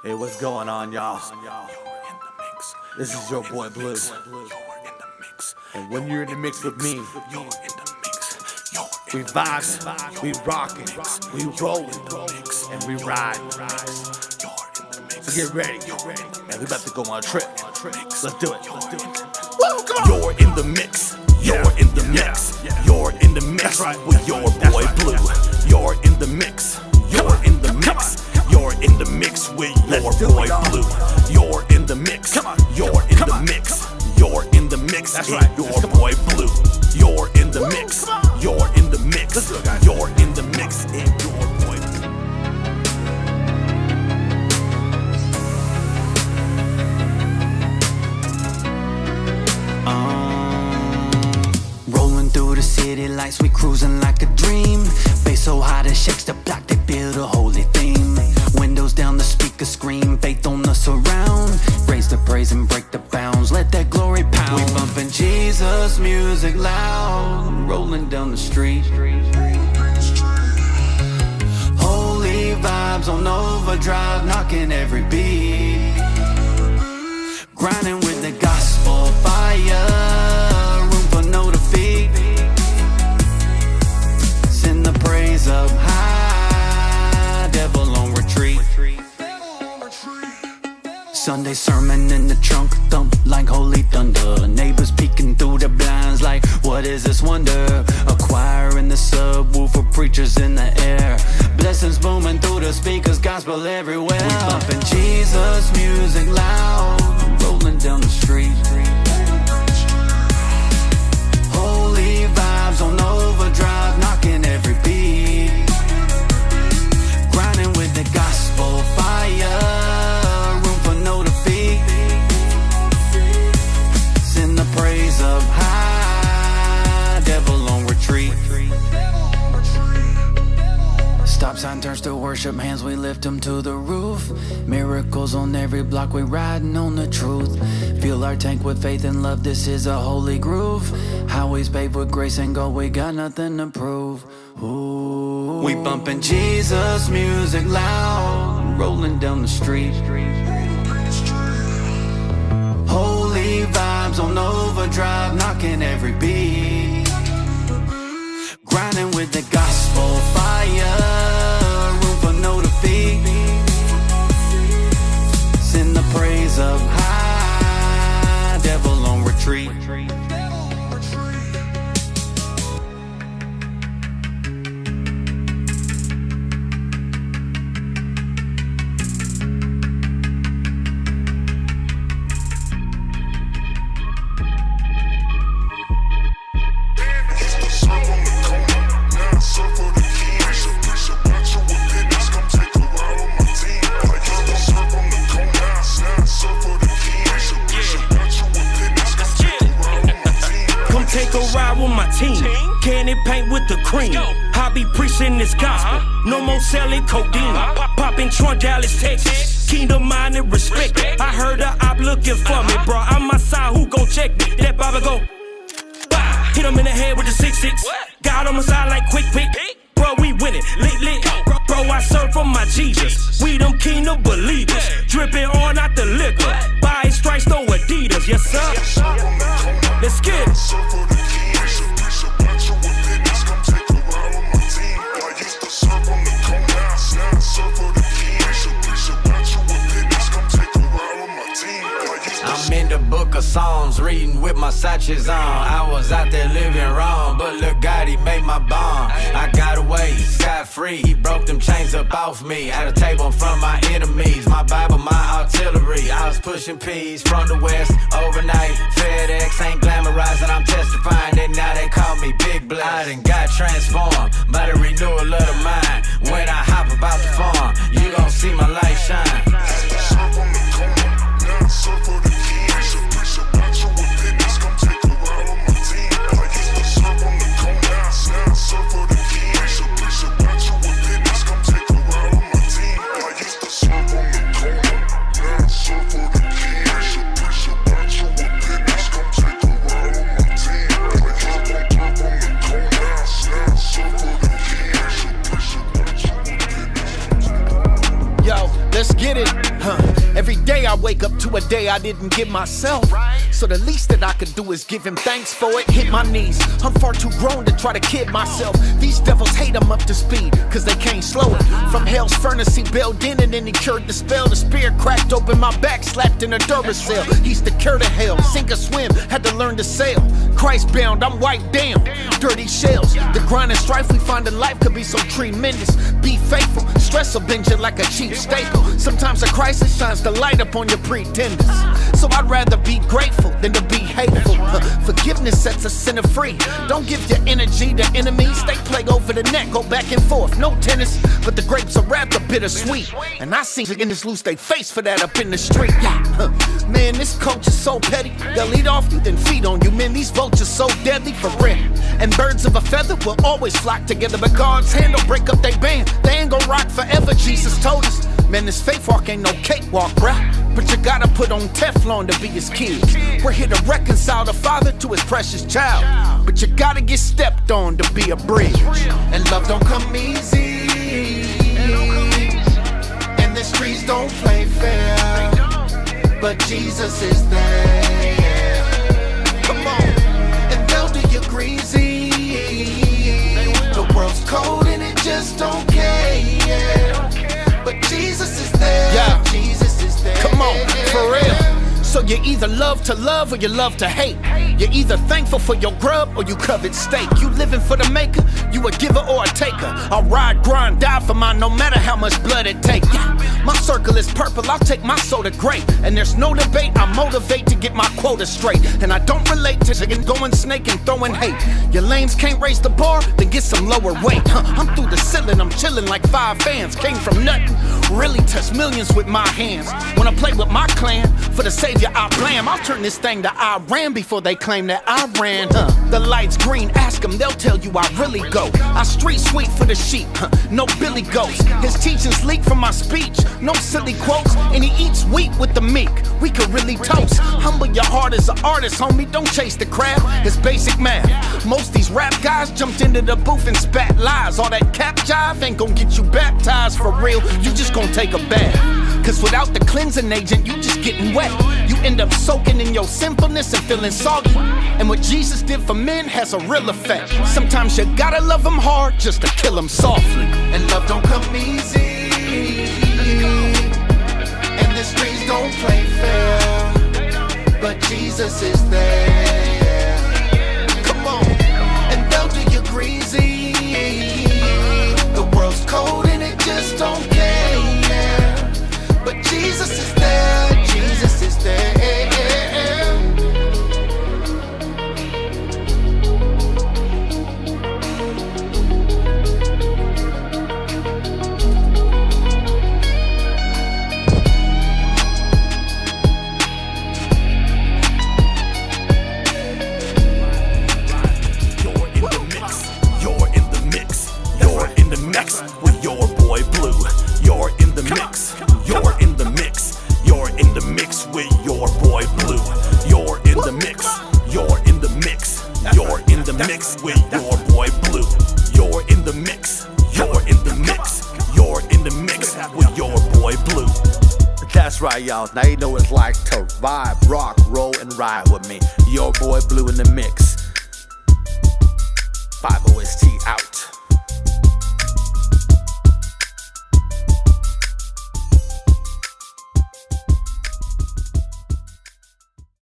Hey, what's going on, y'all? This is your boy Blue. And when you're in the mix with me, we vibing, we rocking, we rolling, and we riding. So get ready, and we about to go on a trip. Let's do it. Woo, come on. You're in the mix. You're in the mix. You're in the mix with your boy Blue. You're in the mix. You're in the mix. You're in the mix with your boy Blue. You're in the mix. You're in the mix. You're in the mix with your boy Blue. You're in the mix. You're in the mix. You're in the mix with your boy Blue. Rolling through the city lights, we cruising like a dream. Bass so hot it shakes the block, they build a holy theme. Windows down, the speakers scream, faith on the surround. Raise the praise and break the bounds, let that glory pound. We bumping Jesus music loud, rolling down the street. Holy vibes on overdrive, knocking every beat. Grinding with the gospel fire, room for no defeat. Send the praise up high, devil on retreat. Sunday sermon in the trunk, thump like holy thunder. Neighbors peeking through the blinds like, what is this wonder? A choir in the subwoofer, preachers in the air. Blessings booming through the speakers, gospel everywhere. We bumping Jesus music loud, rolling down the street. Holy vibes on overdrive, knocking every beat. Grinding with the gospel fire, room for no defeat. Send the praise up high, devil on retreat. Stop sign turns to worship, hands we lift them to the roof. Miracles on every block, we riding on the truth. Fill our tank with faith and love, this is a holy groove. Highways paved with grace and gold, we got nothing to prove. Ooh. We bumping Jesus music loud, rolling down the street. Holy vibes on overdrive, knocking every beat. Grinding with the gospel fire, room for no defeat. Send the praise up high, devil on retreat. Take a ride with my team. Candy paint with the cream. I be preaching this gospel. No more selling codeine. Popping Trump, Dallas, Texas. Kingdom minded respect. I heard the op looking for me, bro. I'm outside, who gon' check me? That Baba go. Hit him in the head with the 6-6. Got on my side like quick. Bro, we winning. Lit. Bro, I serve for my Jesus. We them kingdom believers. Dripping on out the liquor. Buy stripes, no Adidas. Yes, sir. Let's get it. I'm in the book of Psalms, reading with my sachets on. I was out there living wrong, but look God, he made my bond. I got away, scot-free, he broke them chains up off me. At a table from my enemies, my Bible, my artillery. I was pushing peas from the west, overnight. FedEx ain't glamorizing, I'm testifying, and now they call me Big Bless. I done got transformed by the renewal of the mind. When I hop about the farm, you gon' see my light shine. let's get it. Every day I wake up to a day I didn't give myself. So the least that I could do is give him thanks for it. Hit my knees, I'm far too grown to try to kid myself. These devils hate I'm up to speed, cause they can't slow it. From hell's furnace he bailed in and then he cured the spell. The spear cracked open my back, slapped in a Duracell. He's the cure to hell, sink or swim, had to learn to sail. Christ bound, I'm wiped down, dirty shells. The grind and strife we find in life could be so tremendous. Be faithful, stress will bend you like a cheap staple. Sometimes a crisis shines the light upon your pretenders. So I'd rather be grateful than to be hateful. Forgiveness sets a sinner free. Don't give your energy to enemies. They play over the net, go back and forth. No tennis, but the grapes of wrath are bittersweet. And I see niggas lose they face for that up in the street. Man, this coach is so petty. They'll eat off you, then feed on you. Man, these vultures so deadly for real. And birds of a feather will always flock together, but God's hand will break up they band. They ain't gon' rock forever, Jesus told us. Man, this faith walk ain't no cakewalk, bruh. But you gotta put on Teflon to be his kid. We're here to reconcile the father to his precious child. But you gotta get stepped on to be a bridge. And love don't come easy. And the streets don't play fair. But Jesus is there. Come on. And they'll do you greasy. The world's cold and it just don't care. But Jesus is there. Yeah. Jesus is there. Come on, for real. So you either love to love or you love to hate. You're either thankful for your grub or you covet steak. You living for the maker, you a giver or a taker. I'll ride, grind, die for mine no matter how much blood it takes. My circle is purple, I'll take my soul to great. And there's no debate, I motivate to get my quota straight. And I don't relate to going snake and throwing hate. Your lames can't raise the bar, then get some lower weight. I'm through the ceiling, I'm chilling like 5 fans. Came from nothing, really touched millions with my hands. When I play with my clan, for the savior I blam. I'll turn this thing to Iran before they claim that I ran. The light's green, ask them, they'll tell you I really go. I street sweep for the sheep, no Billy Ghost. His teachings leak from my speech, no silly quotes. And he eats wheat with the meek, we could really toast. Humble your heart as an artist, homie, don't chase the crowd. It's basic math. Most these rap guys jumped into the booth and spat lies. All that cap jive ain't gon' get you baptized for real. You just gon' take a bath. Cause without the cleansing agent, you just getting wet. You end up soaking in your sinfulness and feeling soggy. And what Jesus did for men has a real effect. Sometimes you gotta love them hard just to kill them softly. And love don't come easy. And the streets don't play fair. But Jesus is there. Come on. And they'll do you greasy. The world's cold and it just don't care. But Jesus is there, Jesus is there. You're in the mix. You're in the mix with your boy Blue. You're in the mix. You're in the mix. You're in the mix with your boy Blue. You're in the mix. You're in the mix. You're in the mix with your boy Blue. You're in the mix. You're in the mix. You're in the mix with your boy Blue. That's right, y'all. Now you know what it's like to vibe, rock, roll, and ride with me. Your boy Blue in the mix. 5 OST out.